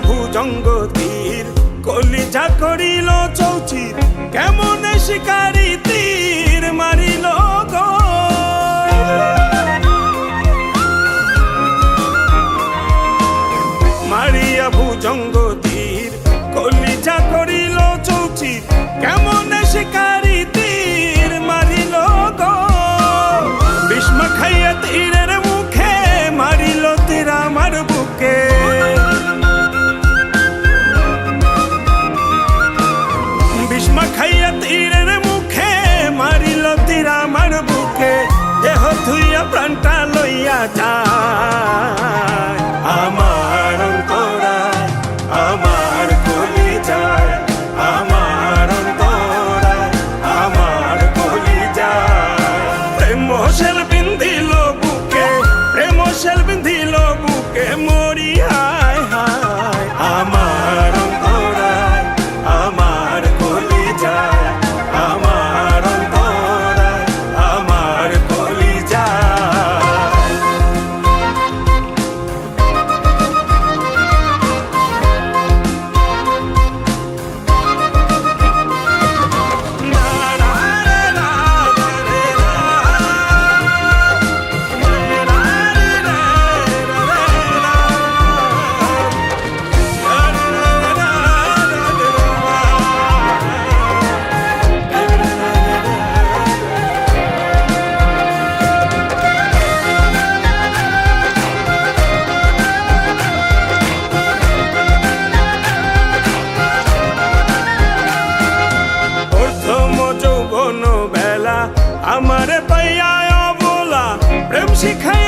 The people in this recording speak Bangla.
ভুজঙ্গ তীর কলিজা করিল চৌচির কেমন শিকারি তীর মারিল গো মারিয়া ভুজঙ্গ তীর কলিজা করিল চৌচির কেমন শিকারি তীর মারিল গো ভীষ্ম খাইয়া তীরের মুখে মারিল তীর আমার বুকে ভীষ্ম খাইয়া তীরের মুখে মারিল তীর আমার বুকে দেহ ধুইয়া প্রাণটা লইয়া যায় আমার অন্তরায় আমার কলিজায় আমার অন্তরায় আমার কলিজায় প্রেম শেল বিন্ধিল বুকে প্রেম শেল বিন্ধিল বুকে মরি হায় হায় আমার অন্তরায় আমার কলিজায় আমার অন্তরায় আমার কলিজায় আমারে পাইয়া অবলা প্রেম শিখাই